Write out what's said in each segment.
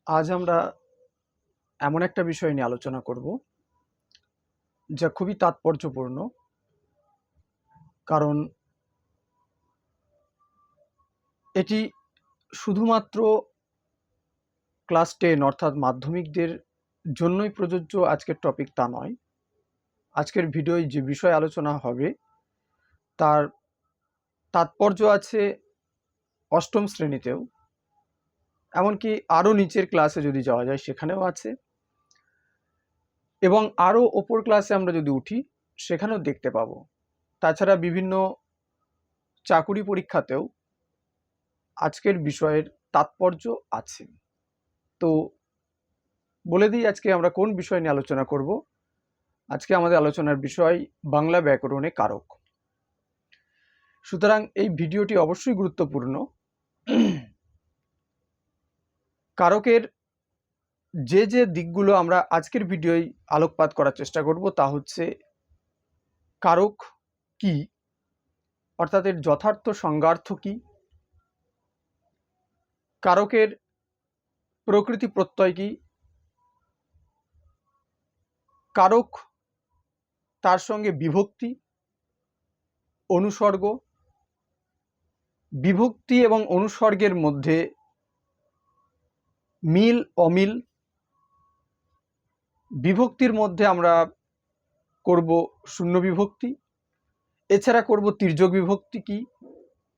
আজ আমরা এমন একটা বিষয় নিয়ে আলোচনা করব যা খুবই তাৎপর্যপূর্ণ। কারণ এটি শুধুমাত্র ক্লাস 10 অর্থাৎ মাধ্যমিকদের জন্যই প্রযোজ্য আজকের টপিক তা নয়। আজকের ভিডিওয় যে বিষয় আলোচনা হবে তার তাৎপর্য আছে অষ্টম শ্রেণীতেও, এমনকি আরও নিচের ক্লাসে যদি যাওয়া যায় সেখানেও আছে, এবং আরও ওপর ক্লাসে আমরা যদি উঠি সেখানেও দেখতে পাবো। তাছাড়া বিভিন্ন চাকুরি পরীক্ষাতেও আজকের বিষয়ের তাৎপর্য আছে। তো বলে দিই আজকে আমরা কোন বিষয় নিয়ে আলোচনা করব। আজকে আমাদের আলোচনার বিষয় বাংলা ব্যাকরণে কারক। সুতরাং এই ভিডিওটি অবশ্যই গুরুত্বপূর্ণ। কারকের যে যে দিকগুলো আমরা আজকের ভিডিওয় আলোকপাত করার চেষ্টা করব তা হচ্ছে কারক কি, অর্থাৎ এর যথার্থ সংজ্ঞার্থ কি, কারকের প্রকৃতি প্রত্যয় কি, কারক তার সঙ্গে বিভক্তি, অনুসর্গ, বিভক্তি এবং অনুসর্গের মধ্যে মিল অমিল, বিভক্তির মধ্যে আমরা করব শূন্য বিভক্তি, এছাড়া করব তির্যক বিভক্তি কি,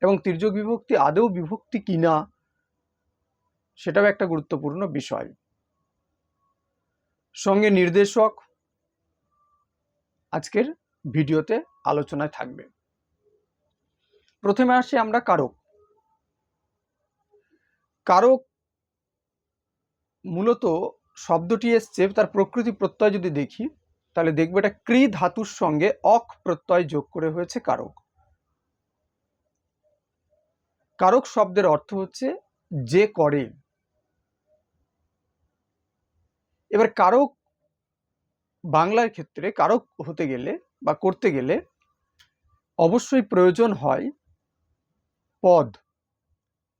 এবং তির্যক বিভক্তি আদৌ বিভক্তি কি না সেটাও একটা গুরুত্বপূর্ণ বিষয়। সঙ্গে নির্দেশক আজকের ভিডিওতে আলোচনায় থাকবে। প্রথমে আসি আমরা কারক। কারক মূলত শব্দটি এসছে তার প্রকৃতি প্রত্যয় যদি দেখি তাহলে দেখবো এটা ক্রি ধাতুর সঙ্গে অক প্রত্যয় যোগ করে হয়েছে কারক। কারক শব্দের অর্থ হচ্ছে যে করে। এবার কারক বাংলার ক্ষেত্রে কারক হতে গেলে বা করতে গেলে অবশ্যই প্রয়োজন হয় পদ।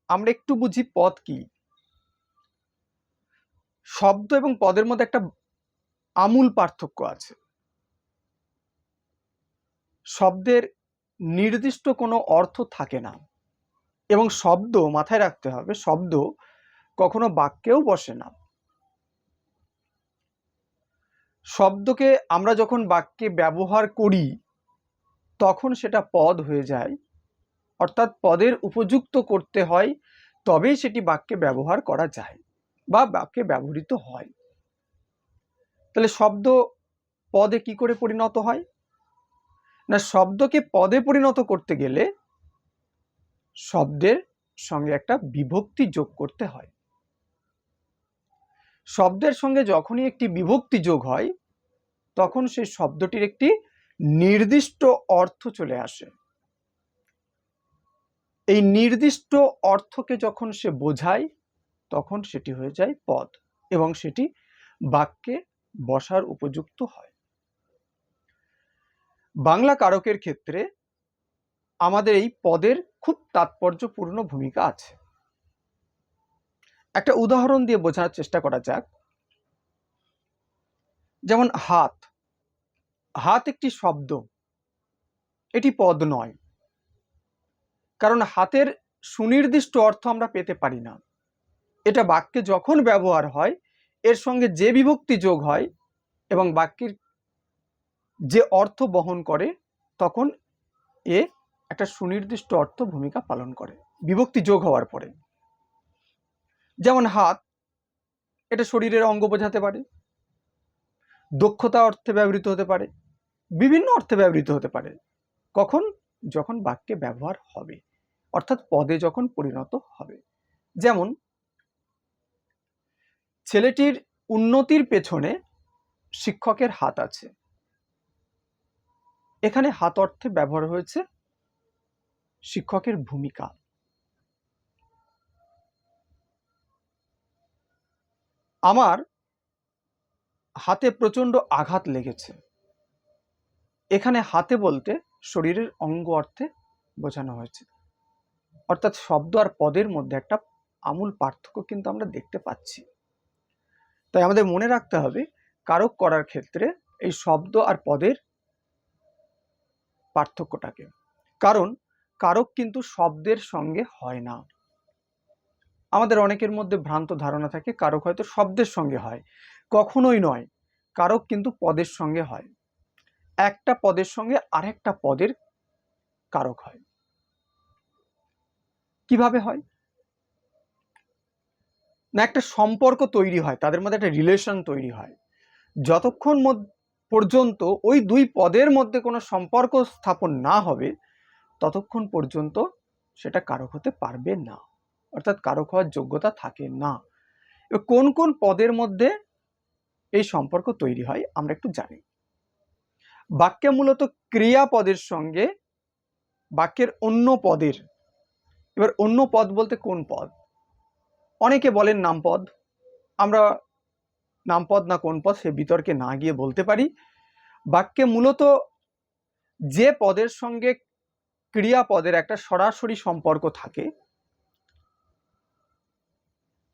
আমরা একটু বুঝি পদ কি। শব্দ এবং পদের মধ্যে একটা আমূল পার্থক্য আছে। শব্দের নির্দিষ্ট কোনো অর্থ থাকে না, এবং শব্দ মাথায় রাখতে হবে, শব্দ কখনো বাক্যেও বসে না। শব্দকে আমরা যখন বাক্যে ব্যবহার করি তখন সেটা পদ হয়ে যায়, অর্থাৎ পদের উপযুক্ত করতে হয় তবেই সেটি বাক্যে ব্যবহার করা যায় বা বাক্যে ব্যবহৃত হয়। তাহলে শব্দ পদে কি করে পরিণত হয় না, শব্দকে পদে পরিণত করতে গেলে শব্দের সঙ্গে একটা বিভক্তি যোগ করতে হয়। শব্দের সঙ্গে যখনই একটি বিভক্তি যোগ হয় তখন সেই শব্দটির একটি নির্দিষ্ট অর্থ চলে আসে। এই নির্দিষ্ট অর্থকে যখন সে বোঝায় তখন সেটি হয়ে যায় পদ এবং সেটি বাক্যে বসার উপযুক্ত হয়। বাংলা কারকের ক্ষেত্রে আমাদের এই পদের খুব তাৎপর্যপূর্ণ ভূমিকা আছে। একটা উদাহরণ দিয়ে বোঝানোর চেষ্টা করা যাক। যেমন হাত। হাত একটি শব্দ, এটি পদ নয়, কারণ হাতের সুনির্দিষ্ট অর্থ আমরা পেতে পারি না। এটা বাক্যে যখন ব্যবহার হয় এর সঙ্গে যে বিভক্তি যোগ হয় এবং বাক্যের যে অর্থ বহন করে তখন এ একটা সুনির্দিষ্ট অর্থ ভূমিকা পালন করে বিভক্তি যোগ হওয়ার পরে। যেমন হাত, এটা শরীরের অঙ্গ বোঝাতে পারে, দক্ষতা অর্থে ব্যবহৃত হতে পারে, বিভিন্ন অর্থে ব্যবহৃত হতে পারে। কখন? যখন বাক্যে ব্যবহার হবে, অর্থাৎ পদে যখন পরিণত হবে। যেমন ছেলেটির উন্নতির পেছনে শিক্ষকের হাত আছে। এখানে হাত অর্থে ব্যবহার হয়েছে শিক্ষকের ভূমিকা। আমার হাতে প্রচন্ড আঘাত লেগেছে। এখানে হাতে বলতে শরীরের অঙ্গ অর্থে বোঝানো হয়েছে। অর্থাৎ শব্দ আর পদের মধ্যে একটা আমূল পার্থক্য কিন্তু আমরা দেখতে পাচ্ছি। তাই আমাদের মনে রাখতে হবে কারক করার ক্ষেত্রে এই শব্দ আর পদের পার্থক্যটাকে। কারণ কারক কিন্তু শব্দের সঙ্গে হয় না। আমাদের অনেকের মধ্যে ভ্রান্ত ধারণা থাকে কারক হয়তো শব্দের সঙ্গে হয়। কখনোই নয়, কারক কিন্তু পদের সঙ্গে হয়। একটা পদের সঙ্গে আরেকটা পদের কারক হয়। কিভাবে হয়? না, একটা সম্পর্ক তৈরি হয়, তাদের মধ্যে একটা রিলেশন তৈরি হয়। যতক্ষণ পর্যন্ত ওই দুই পদের মধ্যে কোনো সম্পর্ক স্থাপন না হবে ততক্ষণ পর্যন্ত সেটা কারক হতে পারবে না, অর্থাৎ কারক হওয়ার যোগ্যতা থাকে না। কোন কোন পদের মধ্যে এই সম্পর্ক তৈরি হয় আমরা একটু জানি। বাক্যে মূলত ক্রিয়াপদের সঙ্গে বাক্যের অন্য পদের, এবার অন্য পদ বলতে কোন পদ? অনেকে বলেন নামপদ। আমরা নামপদ না কোন পদ সে বিতর্কে না গিয়ে বলতে পারি, বাক্যে মূলত যে পদের সঙ্গে ক্রিয়াপদের একটা সরাসরি সম্পর্ক থাকে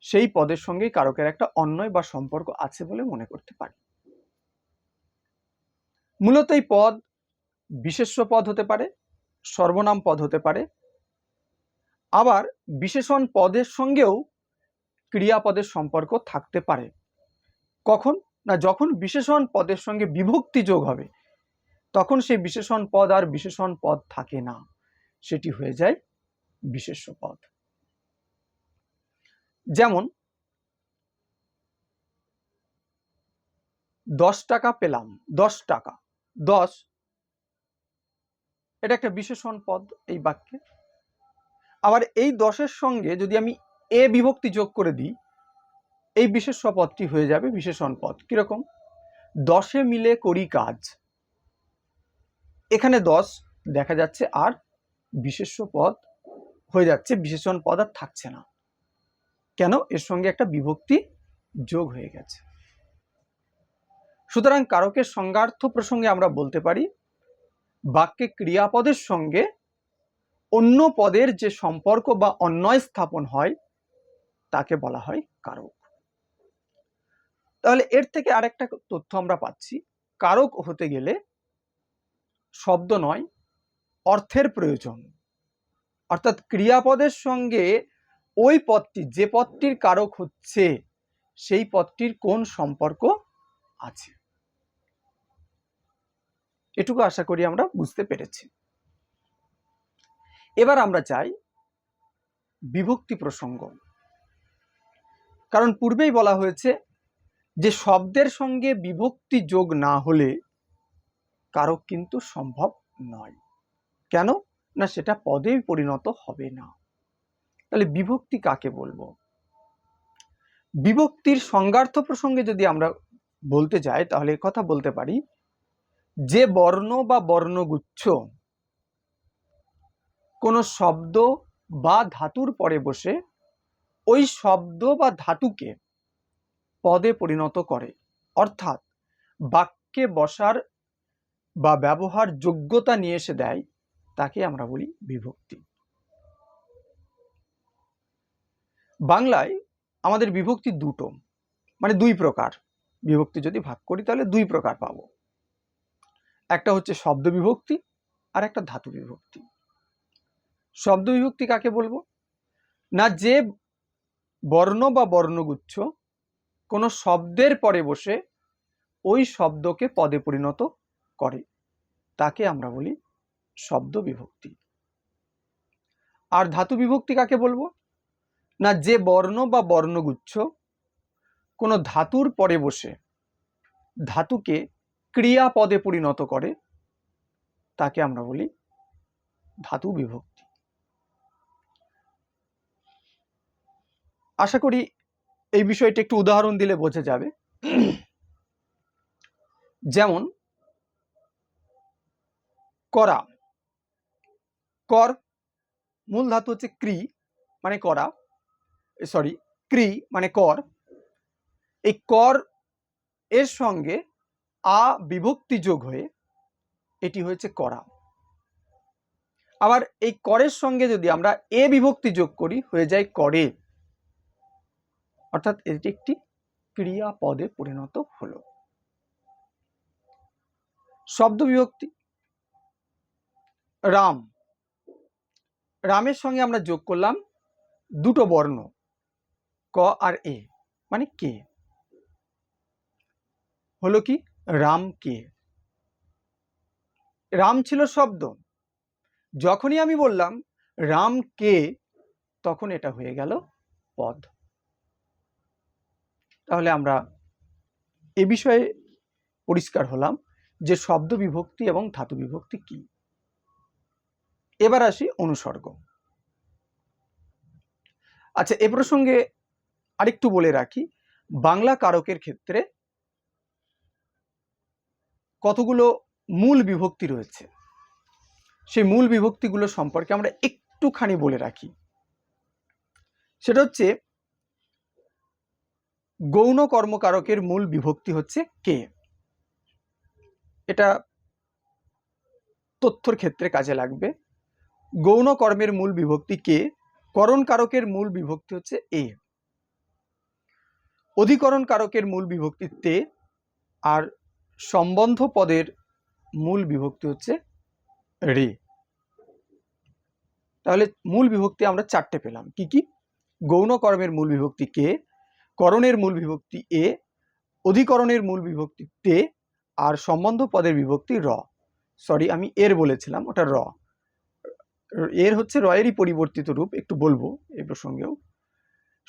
সেই পদের সঙ্গেই কারকের একটা অন্বয় বা সম্পর্ক আছে বলে মনে করতে পারি। মূলত এই পদ বিশেষ্য পদ হতে পারে, সর্বনাম পদ হতে পারে, আবার বিশেষণ পদের সঙ্গেও ক্রিয়াপদের সম্পর্ক থাকতে পারে। কখন? না, যখন বিশেষণ পদের সঙ্গে বিভক্তি যোগ হবে তখন সেই বিশেষণ পদ আর বিশেষণ পদ থাকে না, সেটি হয়ে যায় বিশেষ্য পদ। যেমন 10 টাকা পেলাম, 10 টাকা, 10 এটা একটা বিশেষণ পদ এই বাক্যে। আবার এই 10-এর সঙ্গে যদি আমি এ বিভক্তি যোগ করে দিই এই বিশেষ্য পদটি হয়ে যাবে বিশেষণ পদ। কিরকম? 10-এ মিলে করি কাজ, এখানে 10 দেখা যাচ্ছে আর বিশেষ্য পদ হয়ে যাচ্ছে, বিশেষণ পদ আর থাকছে না। কেন? এর সঙ্গে একটা বিভক্তি যোগ হয়ে গেছে। সুতরাং কারকের সংজ্ঞার্থ প্রসঙ্গে আমরা বলতে পারি বাক্যে ক্রিয়াপদের সঙ্গে অন্য পদের যে সম্পর্ক বা অন্বয় স্থাপন হয় তাকে বলা হয় কারক। তাহলে এর থেকে আরেকটা তথ্য আমরা পাচ্ছি, কারক হতে গেলে শব্দ নয় অর্থের প্রয়োজন। অর্থাৎ ক্রিয়াপদের সঙ্গে ওই পদটি, যে পদটির কারক হচ্ছে সেই পদটির কোন সম্পর্ক আছে, এটুকু আশা করি আমরা বুঝতে পেরেছি। এবার আমরা চাই বিভক্তি প্রসঙ্গ। কারণ পূর্বেই বলা হয়েছে যে শব্দের সঙ্গে বিভক্তি যোগ না হলে কারক কিন্তু সম্ভব নয়। কেন? না, সেটা পদে পরিণত হবে না। তাহলে বিভক্তি কাকে বলবো? বিভক্তির সংজ্ঞার্থ প্রসঙ্গে যদি আমরা বলতে যাই তাহলে কথা বলতে পারি যে বর্ণ বা বর্ণগুচ্ছ কোনো শব্দ বা ধাতুর পরে বসে ওই শব্দ বা ধাতুকে পদে পরিণত করে, অর্থাৎ বাক্যে বসার বা ব্যবহার যোগ্যতা নিয়ে এসে দেয়, তাকে আমরা বলি বিভক্তি। বাংলায় আমাদের বিভক্তি দুটো, মানে দুই প্রকার। বিভক্তি যদি ভাগ করি তাহলে দুই প্রকার পাবো, একটা হচ্ছে শব্দ বিভক্তি আর একটা ধাতু বিভক্তি। শব্দ বিভক্তি কাকে বলবো? না, যে বর্ণ বা বর্ণগুচ্ছ কোনো শব্দের পরে বসে ওই শব্দকে পদে পরিণত করে তাকে আমরা বলি শব্দ বিভক্তি। আর ধাতু বিভক্তি কাকে বলবো? না, যে বর্ণ বা বর্ণগুচ্ছ কোনো ধাতুর পরে বসে ধাতুকে ক্রিয়াপদে পরিণত করে তাকে আমরা বলি ধাতু বিভক্তি। আশা করি এই বিষয়টি একটু উদাহরণ দিলে বোঝা যাবে। যেমন করা, কর মূল ধাতু হচ্ছে ক্রি মানে করা, সরি ক্রি মানে কর। এই কর এর সঙ্গে আ বিভক্তি যোগ হয়ে এটি হয়েছে করা। আবার এই করের সঙ্গে যদি আমরা এ বিভক্তি যোগ করি হয়ে যায় করে, অর্থাৎ এটি একটি ক্রিয়াপদে পরিণত হলো। শব্দ বিভক্তি, রাম, রামের সঙ্গে আমরা যোগ করলাম দুটো বর্ণ ক আর এ, মানে কে, হলো কি রাম কে। রাম ছিল শব্দ, যখনই আমি বললাম রাম কে, তখন এটা হয়ে গেল পদ। তাহলে আমরা এ বিষয়ে পরিষ্কার হলাম যে শব্দ বিভক্তি এবং ধাতু বিভক্তি কি। এবার আসি অনুসর্গ। আচ্ছা, এ প্রসঙ্গে আরেকটু বলে রাখি, বাংলা কারকের ক্ষেত্রে কতগুলো মূল বিভক্তি রয়েছে, সেই মূল বিভক্তিগুলো সম্পর্কে আমরা একটুখানি বলে রাখি। সেটা হচ্ছে গৌণ কর্মকারকের মূল বিভক্তি হচ্ছে কে। এটা তথ্যর ক্ষেত্রে কাজে লাগবে। গৌণ কর্মের মূল বিভক্তি কে, করণ কারকের মূল বিভক্তি হচ্ছে এ, অধিকরণ কারকের মূল বিভক্তি তে, আর সম্বন্ধ পদের মূল বিভক্তি হচ্ছে রে। তাহলে মূল বিভক্তি আমরা চারটে পেলাম। কি কি? গৌণ কর্মের মূল বিভক্তি কে, করণের মূল বিভক্তি এ, অধিকরণের মূল বিভক্তি তে, আর সম্বন্ধ পদের বিভক্তি র। সরি, আমি এর বলেছিলাম, ওটা র। এর হচ্ছে র এরই পরিবর্তিত রূপ, একটু বলবো এই প্রসঙ্গেও।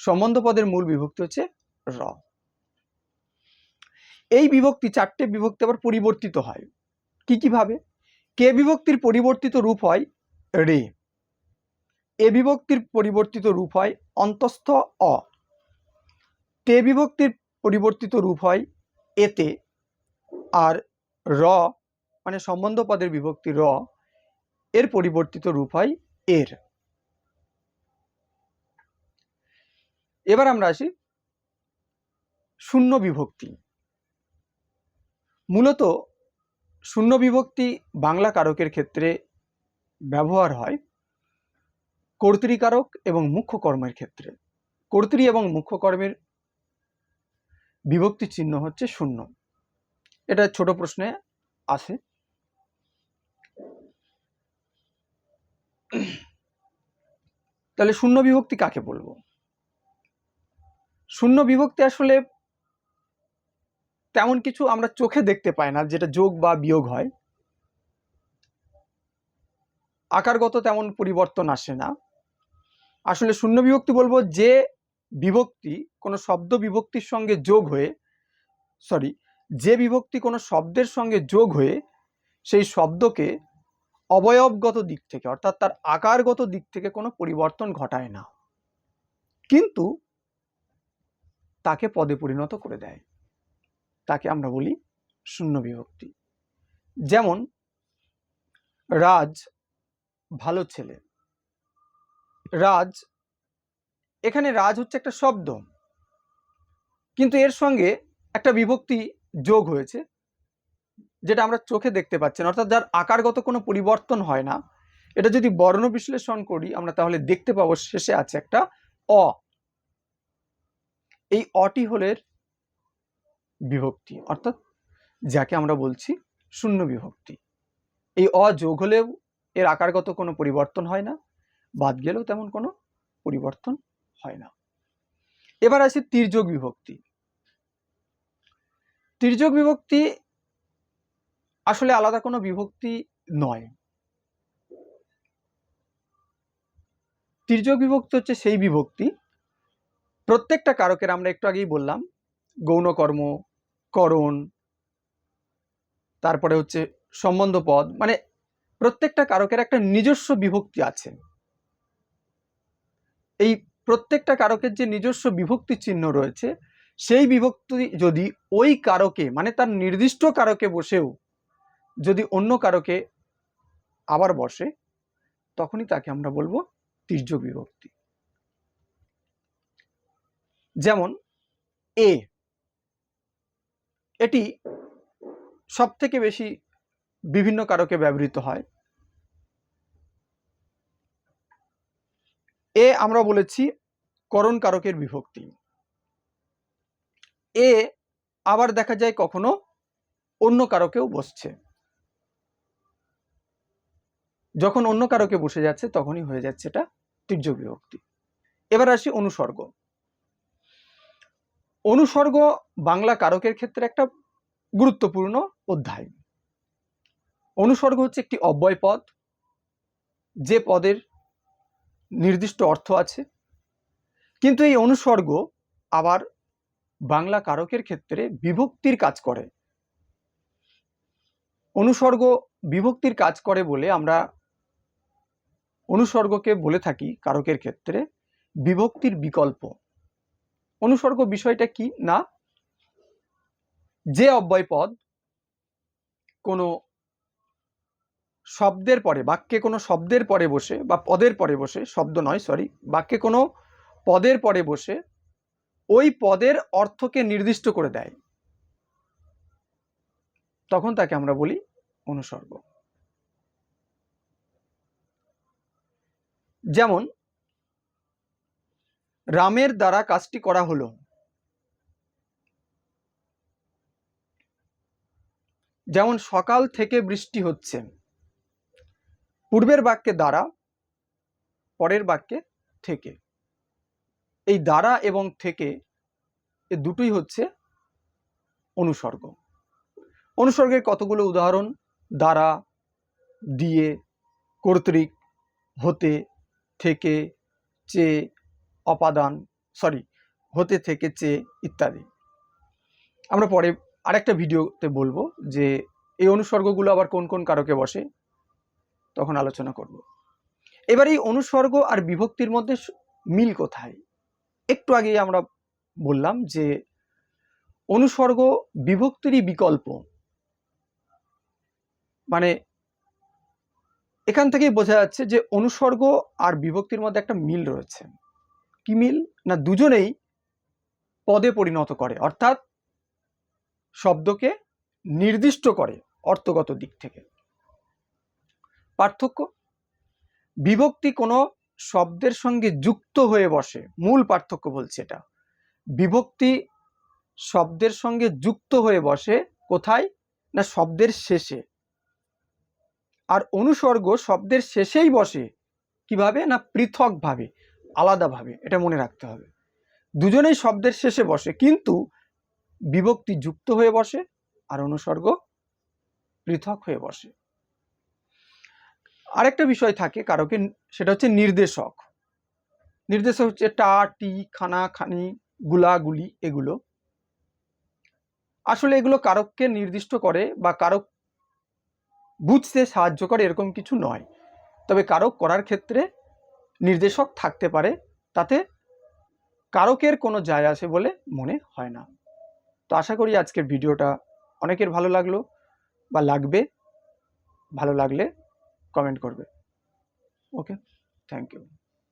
সম্বন্ধ পদের মূল বিভক্তি হচ্ছে র। এই বিভক্তি, চারটে বিভক্তি আবার পরিবর্তিত হয় কি কিভাবে? কে বিভক্তির পরিবর্তিত রূপ হয় রে, এ বিভক্তির পরিবর্তিত রূপ হয় অন্তস্থ অ, তে বিভক্তির পরিবর্তিত রূপ হয় এতে, আর র মানে সম্বন্ধ পদের বিভক্তি র, এর পরিবর্তিত রূপ হয় এর। এবার আমরা আসি শূন্য বিভক্তি। মূলত শূন্য বিভক্তি বাংলা কারকের ক্ষেত্রে ব্যবহার হয় কর্তৃকারক এবং মুখ্য কর্মের ক্ষেত্রে। কর্তৃ এবং মুখ্য কর্মের বিভক্তি চিহ্ন হচ্ছে শূন্য। এটা ছোট প্রশ্নে আসে। তাহলে শূন্য বিভক্তি কাকে বলবো? শূন্য বিভক্তি আসলে তেমন কিছু আমরা চোখে দেখতে পাই না, যেটা যোগ বা বিয়োগ হয়। আকারগত তেমন পরিবর্তন আসে না। আসলে শূন্য বিভক্তি বলবো যে বিভক্তি কোনো শব্দ বিভক্তির সঙ্গে যোগ হয়ে, যে বিভক্তি কোনো শব্দের সঙ্গে যোগ হয়ে সেই শব্দকে অবয়বগত দিক থেকে, অর্থাৎ তার আকারগত দিক থেকে কোনো পরিবর্তন ঘটায় না, কিন্তু তাকে পদে পরিণত করে দেয়, তাকে আমরা বলি শূন্য বিভক্তি। যেমন রাজ ভালো ছেলে। রাজ, এখানে রাজ হচ্ছে একটা শব্দ, কিন্তু এর সঙ্গে একটা বিভক্তি যোগ হয়েছে, যেটা আমরা চোখে দেখতে পাচ্ছি না, অর্থাৎ যার আকারগত কোনো পরিবর্তন হয় না। এটা যদি বর্ণ বিশ্লেষণ করি আমরা, তাহলে দেখতে পাবো শেষে আছে একটা অ। এই অটি হলো বিভক্তি, অর্থাৎ যাকে আমরা বলছি শূন্য বিভক্তি। এই অ যোগ হলেও এর আকারগত কোনো পরিবর্তন হয় না, বাদ গেলেও তেমন কোনো পরিবর্তন হয় না। এবার আছে তির্যক বিভক্তি। তির্যক বিভক্তি আসলে আলাদা কোনো বিভক্তি নয়। তির্যক বিভক্তি হচ্ছে সেই বিভক্তি, প্রত্যেকটা কারকের, আমরা একটু আগেই বললাম গৌণকর্ম, করণ, তারপরে হচ্ছে সম্বন্ধ পদ, মানে প্রত্যেকটা কারকের একটা নিজস্ব বিভক্তি আছে। এই প্রত্যেকটা কারকের যে নিজস্ব বিভক্তি চিহ্ন রয়েছে, সেই বিভক্তি যদি ওই কারকে, মানে তার নির্দিষ্ট কারকে বসেও যদি অন্য কারকে আবার বসে, তখনই তাকে আমরা বলবো তির্যক বিভক্তি। যেমন এ, এটি সব থেকে বেশি বিভিন্ন কারকে ব্যবহৃত হয়। এ আমরা বলেছি করণ কারকের বিভক্তি। এ আবার দেখা যায় কখনো অন্য কারকেও বসছে। যখন অন্য কারকে বসে যাচ্ছে তখনই হয়ে যাচ্ছে এটা তির্যক বিভক্তি। এবার আসি অনুসর্গ। অনুসর্গ বাংলা কারকের ক্ষেত্রে একটা গুরুত্বপূর্ণ অধ্যায়। অনুসর্গ হচ্ছে একটি অব্যয় পদ, যে পদের নির্দিষ্ট অর্থ আছে, কিন্তু এই অনুসর্গ আবার বাংলা কারকের ক্ষেত্রে বিভক্তির কাজ করে। অনুসর্গ বিভক্তির কাজ করে বলে আমরা অনুসর্গকে বলে থাকি কারকের ক্ষেত্রে বিভক্তির বিকল্প। অনুসর্গ বিষয়টা কি না, যে অব্যয় পদ কোনো শব্দের পরে, বাক্যে কোনো শব্দের পরে বসে বা পদের পরে বসে, শব্দ নয় সরি, বাক্যে কোনো পদের পরে বসে ওই পদের অর্থকে নির্দিষ্ট করে দেয়, তখন তাকে আমরা বলি অনুসর্গ। যেমন রামের দ্বারা কাজটি করা হলো, যেমন সকাল থেকে বৃষ্টি হচ্ছে। পূর্বের বাক্যে দ্বারা, পরের বাক্যে থেকে। এই দ্বারা এবং থেকে এ দুটোই হচ্ছে অনুসর্গ। অনুসর্গের কতগুলো উদাহরণ: দ্বারা, দিয়ে, কর্তৃক, হতে, থেকে, চেয়ে, অপাদান, হতে, থেকে, চেয়ে ইত্যাদি। আমরা পরে আরেকটা ভিডিওতে বলবো যে এই অনুসর্গগুলো আবার কোন কোন কারকে বসে, তখন আলোচনা করব। এবার এই অনুসর্গ আর বিভক্তির মধ্যে মিল কোথায়? একটু আগেই আমরা বললাম যে অনুসর্গ বিভক্তিরই বিকল্প। মানে এখান থেকেই বোঝা যাচ্ছে যে অনুসর্গ আর বিভক্তির মধ্যে একটা মিল রয়েছে। কি মিল? না দুজনেই পদে পরিণত করে, অর্থাৎ শব্দকে নির্দিষ্ট করে অর্থগত দিক থেকে। পার্থক্য: বিভক্তি কোনো শব্দের সঙ্গে যুক্ত হয়ে বসে, মূল পার্থক্য বলছে এটা। বিভক্তি শব্দের সঙ্গে যুক্ত হয়ে বসে কোথায়? না শব্দের শেষে। আর অনুসর্গ শব্দের শেষেই বসে কিভাবে? না পৃথকভাবে, আলাদাভাবে। এটা মনে রাখতে হবে, দুজনেই শব্দের শেষে বসে, কিন্তু বিভক্তি যুক্ত হয়ে বসে আর অনুসর্গ পৃথক হয়ে বসে। আরেকটা বিষয় থাকে কারকে, সেটা হচ্ছে নির্দেশক। নির্দেশক হচ্ছে টা, টি, খানা, খানি, গুলা, গুলি, এগুলো। আসলে এগুলো কারককে নির্দিষ্ট করে বা কারক বুঝতে সাহায্য করে এরকম কিছু নয়, তবে কারক করার ক্ষেত্রে নির্দেশক থাকতে পারে, তাতে কারকের কোনো যায় আসে বলে মনে হয় না। তো আশা করি আজকের ভিডিওটা অনেকের ভালো লাগলো বা লাগবে। ভালো লাগলে কমেন্ট করবে। ওকে, থ্যাংক ইউ।